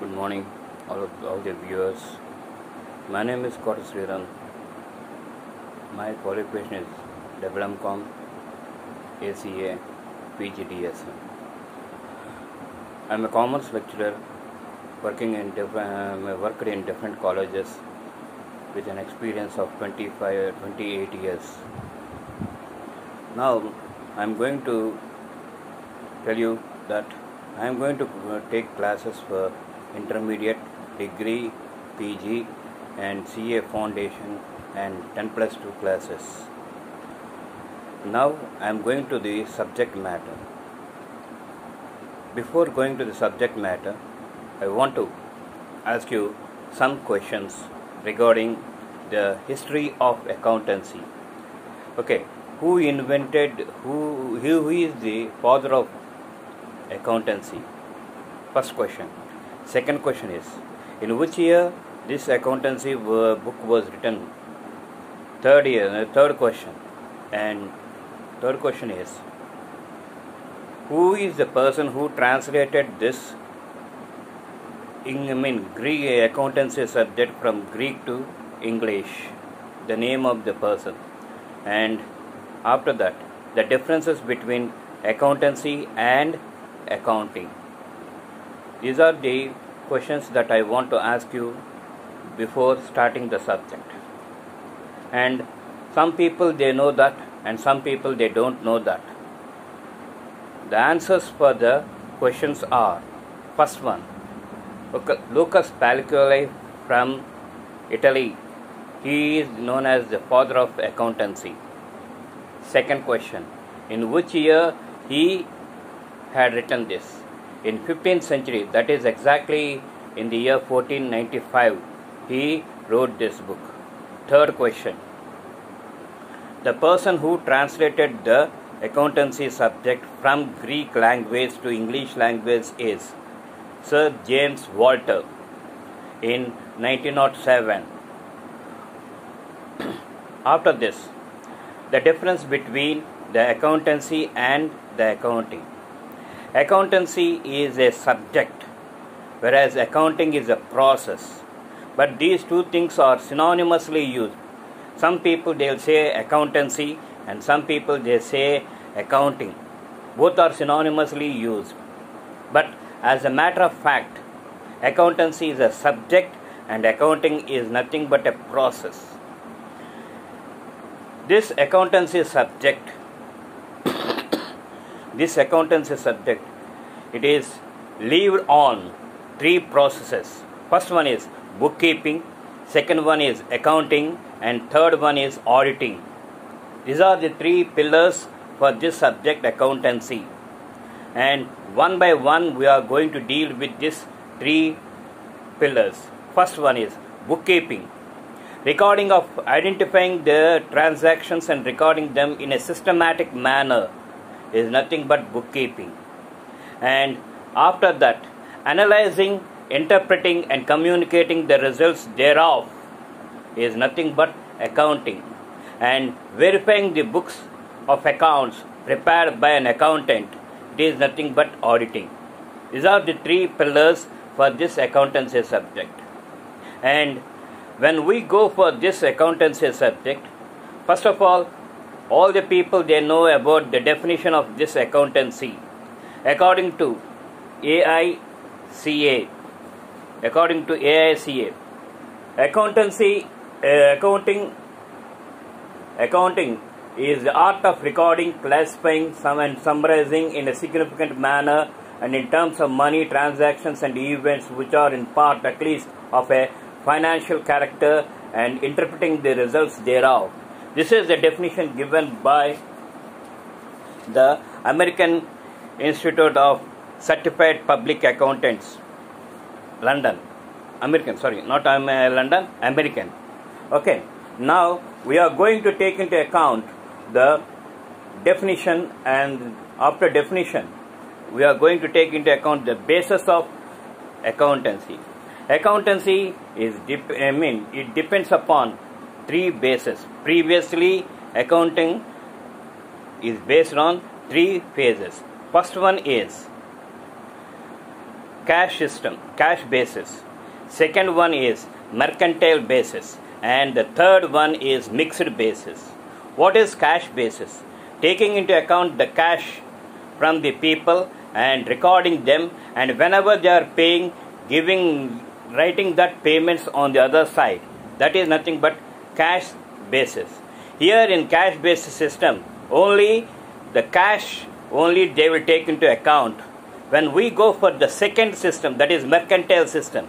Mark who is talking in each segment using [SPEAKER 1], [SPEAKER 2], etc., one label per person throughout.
[SPEAKER 1] Good morning, all the viewers. My name is Kota Sriram. My qualification is WMCom, ACA, PGDS. I'm a commerce lecturer worked in different colleges with an experience of 28 years. Now, I'm going to tell you that I am going to take classes for intermediate, degree, PG and CA foundation and 10 plus 2 classes. Now I am going to the subject matter. Before going to the subject matter, I want to ask you some questions regarding the history of accountancy. Okay, who is the father of accountancy? First question. Second question is, in which year this accountancy book was written? Third question. And third question is, who is the person who translated this Greek accountancy subject from Greek to English? The name of the person. And after that, the differences between accountancy and accounting. These are the questions that I want to ask you before starting the subject. And some people they know that, and some people they don't know that. The answers for the questions are: first one, Lucas Pacioli from Italy. He is known as the father of accountancy. Second question, in which year he had written this? In 15th century, that is exactly in the year 1495, he wrote this book. Third question, the person who translated the accountancy subject from Greek language to English language is Sir James Walter in 1907. After this, the difference between the accountancy and the accounting. Accountancy is a subject, whereas accounting is a process. But these two things are synonymously used. Some people they'll say accountancy, and some people they say accounting. Both are synonymously used. But as a matter of fact, accountancy is a subject and accounting is nothing but a process. This accountancy subject, it is lived on three processes. First one is bookkeeping, second one is accounting, and third one is auditing. These are the three pillars for this subject, accountancy. And one by one we are going to deal with these three pillars. First one is bookkeeping. Recording of identifying the transactions and recording them in a systematic manner is nothing but bookkeeping. And after that, analyzing, interpreting and communicating the results thereof is nothing but accounting. And verifying the books of accounts prepared by an accountant, it is nothing but auditing. These are the three pillars for this accountancy subject. And when we go for this accountancy subject, first of all the people they know about the definition of this accountancy. According to AICA, accounting is the art of recording, classifying, and summarizing in a significant manner and in terms of money, transactions and events which are in part at least of a financial character and interpreting the results thereof. This is the definition given by the American Institute of Certified Public Accountants, London. American. Okay. Now we are going to take into account the definition, and after definition we are going to take into account the basis of accountancy. Accountancy is it depends upon three bases. Previously, accounting is based on three phases. First one is cash system, cash basis. Second one is mercantile basis. And the third one is mixed basis. What is cash basis? Taking into account the cash from the people and recording them, and whenever they are paying, writing that payments on the other side. That is nothing but cash basis. Here in cash basis system, only the cash only they will take into account. When we go for the second system, that is mercantile system,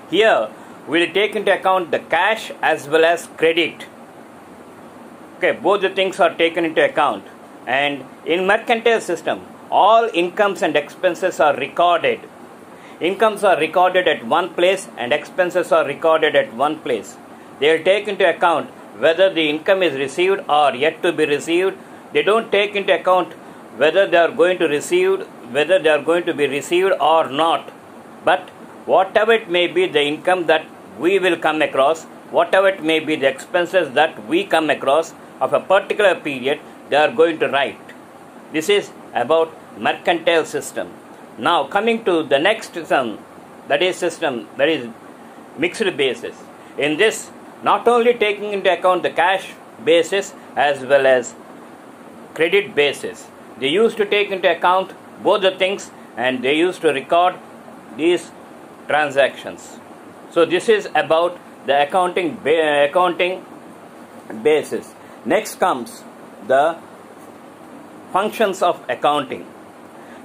[SPEAKER 1] here we will take into account the cash as well as credit. Okay, both the things are taken into account. And in mercantile system, all incomes and expenses are recorded. Incomes are recorded at one place and expenses are recorded at one place. They will take into account whether the income is received or yet to be received. They don't take into account whether they are going to be received or not. But whatever it may be the income that we will come across, whatever it may be the expenses that we come across of a particular period, they are going to write. This is about mercantile system. Now coming to the next system, that is mixed basis. In this, not only taking into account the cash basis as well as credit basis, they used to take into account both the things and they used to record these transactions. So this is about the accounting basis. Next comes the functions of accounting.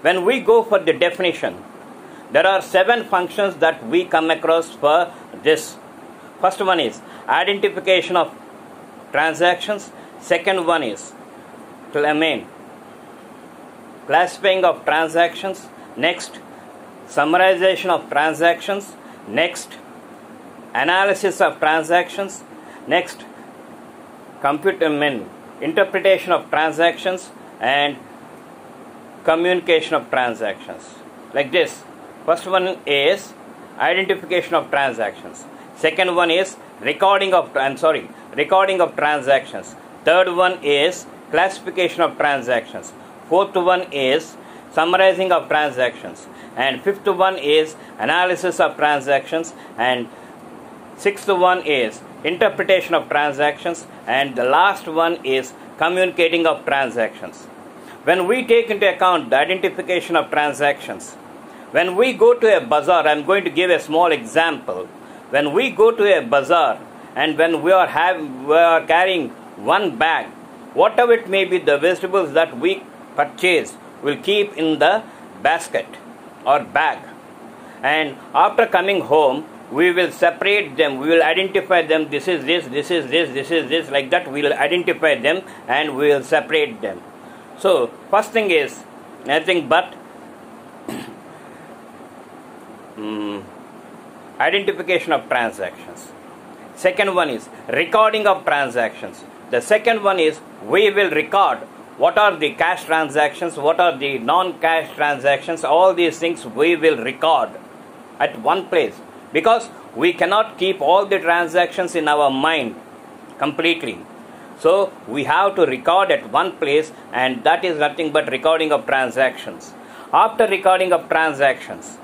[SPEAKER 1] When we go for the definition, there are 7 functions that we come across for this. First one is identification of transactions. Second one is classifying of transactions. Next, summarization of transactions. Next, analysis of transactions. Next, interpretation of transactions and communication of transactions. Like this. First one is identification of transactions. Second one is recording of transactions. Third one is classification of transactions. Fourth one is summarizing of transactions. And fifth one is analysis of transactions. And sixth one is interpretation of transactions. And the last one is communicating of transactions. When we take into account the identification of transactions, when we go to a bazaar, I am going to give a small example. When we go to a bazaar and when we are carrying one bag, whatever it may be the vegetables that we purchase, we'll keep in the basket or bag. And after coming home, we will separate them, we will identify them, this is this, this is this, this is this, like that we will identify them and we will separate them. So, first thing is nothing but identification of transactions. Second one is recording of transactions. The second one is we will record what are the cash transactions, what are the non-cash transactions, all these things we will record at one place. Because we cannot keep all the transactions in our mind completely. So we have to record at one place, and that is nothing but recording of transactions. After recording of transactions,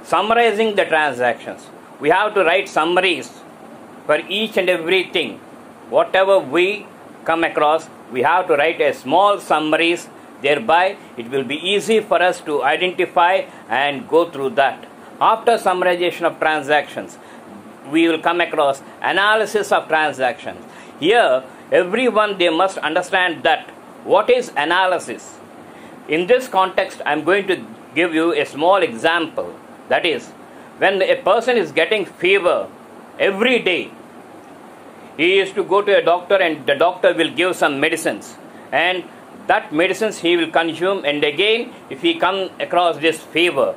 [SPEAKER 1] summarizing the transactions, we have to write summaries for each and everything. Whatever we come across, we have to write a small summaries. Thereby, it will be easy for us to identify and go through that. After summarization of transactions, we will come across analysis of transactions. Here, everyone they must understand that what is analysis. In this context, I am going to give you a small example. That is, when a person is getting fever every day, he is to go to a doctor and the doctor will give some medicines, and that medicines he will consume, and again if he come across this fever,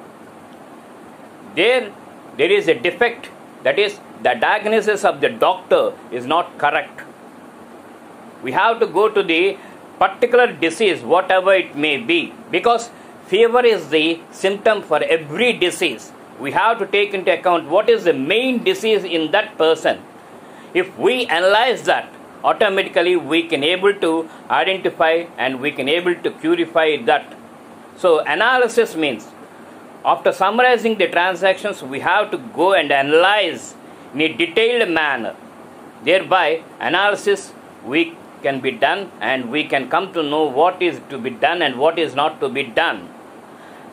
[SPEAKER 1] there is a defect, that is the diagnosis of the doctor is not correct. We have to go to the particular disease, whatever it may be, because fever is the symptom for every disease. We have to take into account what is the main disease in that person. If we analyze that, automatically we can able to identify and we can able to purify that. So analysis means after summarizing the transactions, we have to go and analyze in a detailed manner. Thereby, analysis we can be done, and we can come to know what is to be done and what is not to be done.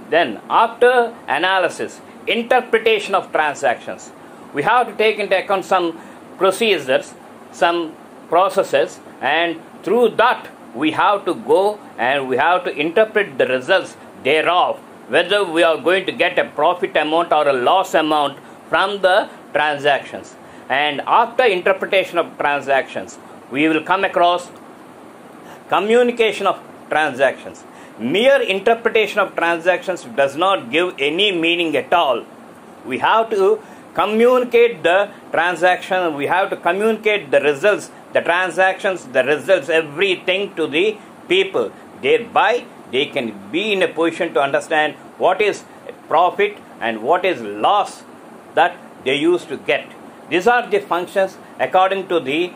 [SPEAKER 1] Then, after analysis, interpretation of transactions. We have to take into account some procedures, some processes, and through that we have to go and we have to interpret the results thereof, whether we are going to get a profit amount or a loss amount from the transactions. And after interpretation of transactions, we will come across communication of transactions. Mere interpretation of transactions does not give any meaning at all. We have to communicate the transaction, we have to communicate the results, the transactions, the results, everything to the people. Thereby, they can be in a position to understand what is profit and what is loss that they used to get. These are the functions according to the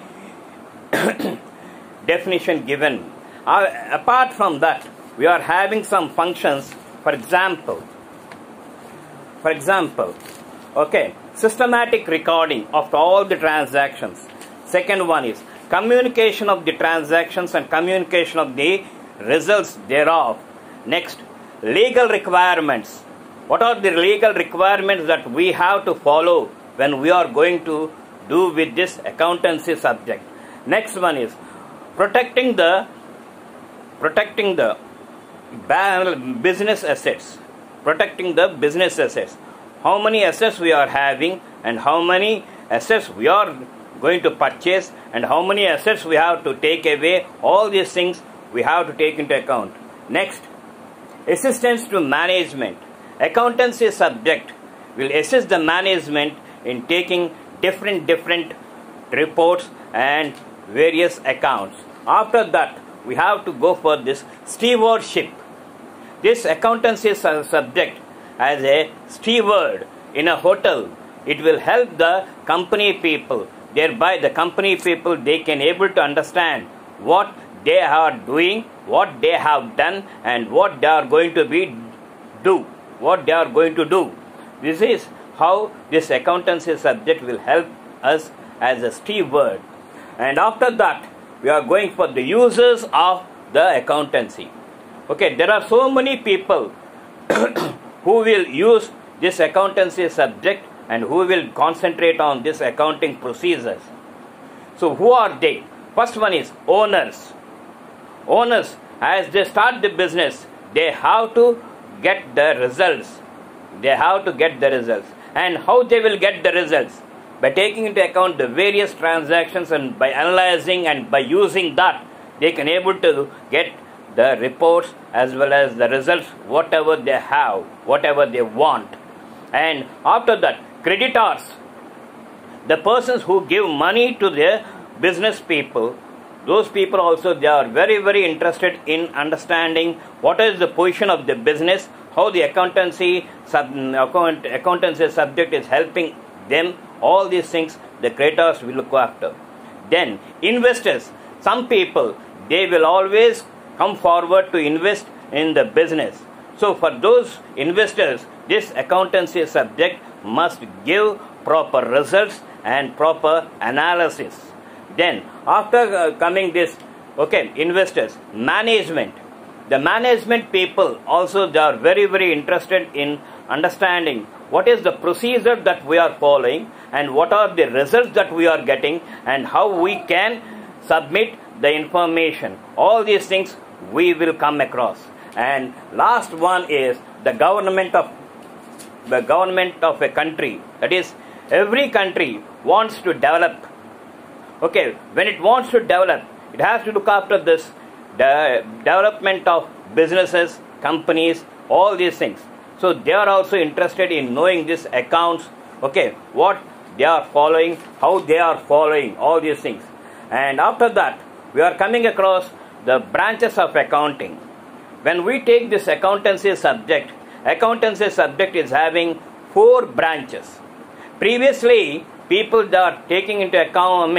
[SPEAKER 1] definition given. Apart from that, we are having some functions. For example, okay, systematic recording of all the transactions. Second one is communication of the transactions and communication of the results thereof. Next, legal requirements. What are the legal requirements that we have to follow when we are going to do with this accountancy subject? Next one is protecting the business assets. Protecting the business assets. How many assets we are having and how many assets we are going to purchase and how many assets we have to take away. All these things we have to take into account. Next, assistance to management. Accountancy subject will assist the management in taking different reports and various accounts. After that, we have to go for this stewardship. This accountancy subject as a steward in a hotel, it will help the company people. Thereby, the company people, they can able to understand what they are doing, what they have done, and what they are going to do. This is how this accountancy subject will help us as a steward. And after that, we are going for the uses of the accountancy. Okay, there are so many people who will use this accountancy subject and who will concentrate on this accounting procedures. So who are they? First one is owners. Owners, as they start the business, they have to get the results. And how they will get the results? By taking into account the various transactions, and by analyzing and by using that, they can able to get the reports as well as the results, whatever they have, whatever they want. And after that, creditors, the persons who give money to their business people, those people also, they are very interested in understanding what is the position of the business, how the accountancy subject is helping them. All these things the creditors will look after. Then investors, some people, they will always come forward to invest in the business. So for those investors, this accountancy subject must give proper results and proper analysis. Then after coming this, okay, investors, management. The management people also, they are very interested in understanding what is the procedure that we are following and what are the results that we are getting and how we can submit the information. All these things we will come across. And last one is the government of a country. That is, every country wants to develop. Okay, when it wants to develop, it has to look after this, the development of businesses, companies, all these things. So they are also interested in knowing these accounts, okay, what they are following, how they are following, all these things. And after that, we are coming across the branches of accounting. When we take this accountancy subject is having 4 branches. Previously, people that are taking into account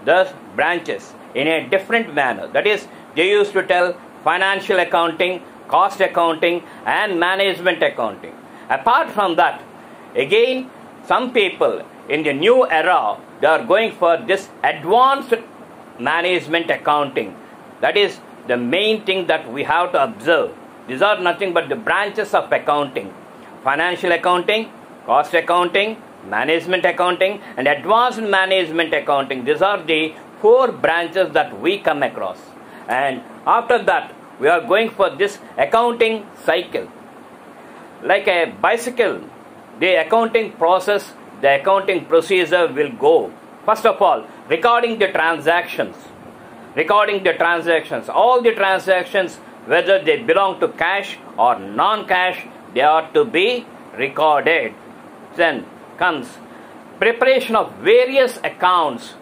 [SPEAKER 1] the branches in a different manner. That is, they used to tell financial accounting, cost accounting and management accounting. Apart from that, again, some people in the new era, they are going for this advanced management accounting. That is the main thing that we have to observe. These are nothing but the branches of accounting: financial accounting, cost accounting, management accounting, and advanced management accounting. These are the 4 branches that we come across. And after that, we are going for this accounting cycle. Like a bicycle, the accounting process, the accounting procedure will go. First of all, recording the transactions. All the transactions, whether they belong to cash or non-cash, they are to be recorded. Then comes preparation of various accounts,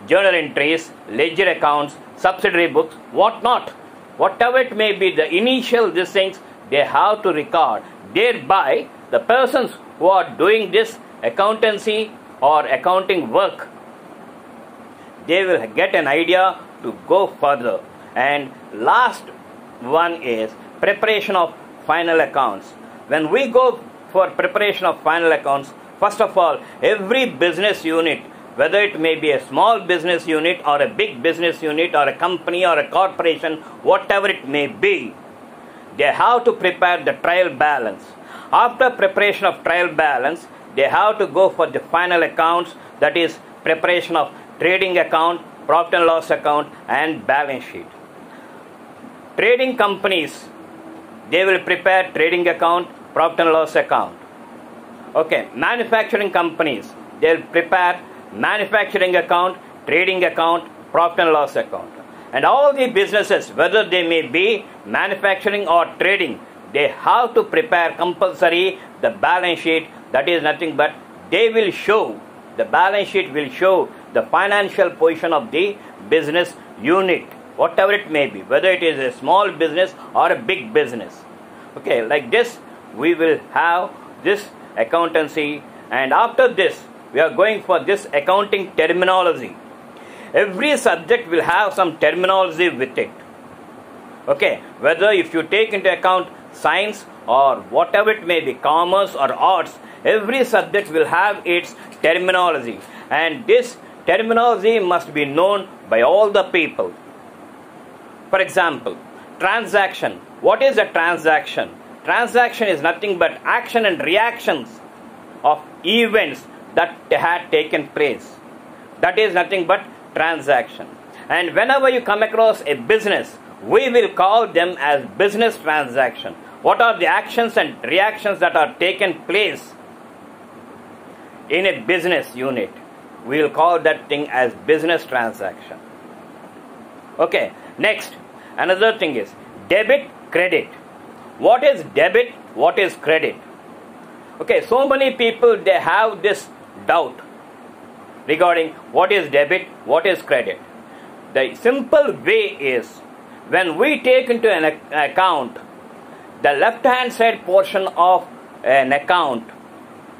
[SPEAKER 1] journal entries, ledger accounts, subsidiary books, whatnot. Whatever it may be, the initial these things, they have to record. Thereby, the persons who are doing this accountancy or accounting work, they will get an idea to go further. And last one is preparation of final accounts. When we go for preparation of final accounts, first of all, every business unit, whether it may be a small business unit or a big business unit or a company or a corporation, whatever it may be, they have to prepare the trial balance. After preparation of trial balance, they have to go for the final accounts, that is preparation of trading account, profit and loss account, and balance sheet. Trading companies, they will prepare trading account, profit and loss account. Okay, manufacturing companies, they will prepare manufacturing account, trading account, profit and loss account. And all the businesses, whether they may be manufacturing or trading, they have to prepare compulsory the balance sheet. That is nothing but they will show, the balance sheet will show the financial position of the business unit, whatever it may be, whether it is a small business or a big business. Okay, like this we will have this accountancy, and after this we are going for this accounting terminology. Every subject will have some terminology with it. Okay, whether if you take into account science or whatever it may be, commerce or arts, every subject will have its terminology, and this terminology must be known by all the people. For example, transaction. What is a transaction? Transaction is nothing but action and reactions of events that had taken place. That is nothing but transaction. And whenever you come across a business, we will call them as business transaction. What are the actions and reactions that are taken place in a business unit? We will call that thing as business transaction. Okay, next, another thing is debit, credit. What is debit? What is credit? Okay, so many people, they have this doubt regarding what is debit, what is credit. The simple way is, when we take into an account, the left hand side portion of an account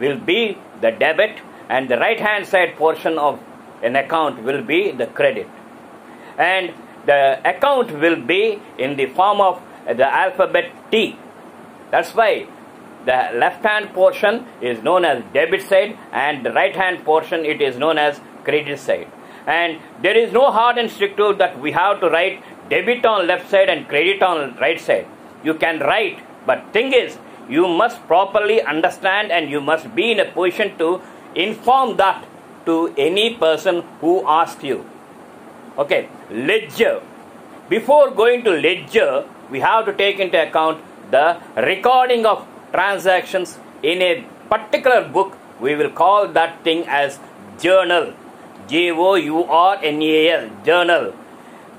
[SPEAKER 1] will be the debit, and the right hand side portion of an account will be the credit. And the account will be in the form of the alphabet T. That's why the left hand portion is known as debit side, and the right hand portion, it is known as credit side. And there is no hard and strict rule that we have to write debit on left side and credit on right side. You can write, but thing is, you must properly understand and you must be in a position to inform that to any person who asks you. Okay, ledger. Before going to ledger, we have to take into account the recording of transactions in a particular book. We will call that thing as journal. Journal. Journal.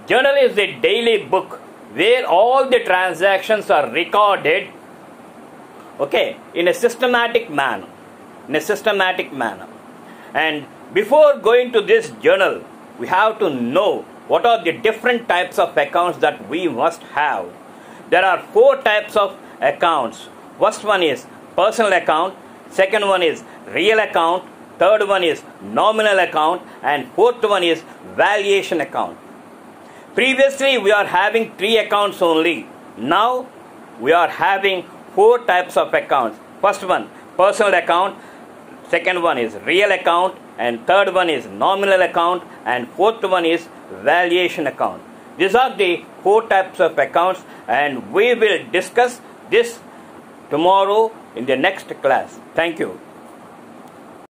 [SPEAKER 1] Journal is a daily book where all the transactions are recorded, okay, in a systematic manner. And before going to this journal, we have to know what are the different types of accounts that we must have. There are 4 types of accounts. First one is personal account, second one is real account, third one is nominal account, and fourth one is valuation account. Previously we are having 3 accounts only. Now we are having 4 types of accounts. First one, personal account. Second one is real account, and third one is nominal account, and fourth one is valuation account. These are the 4 types of accounts, and we will discuss this tomorrow in the next class. Thank you.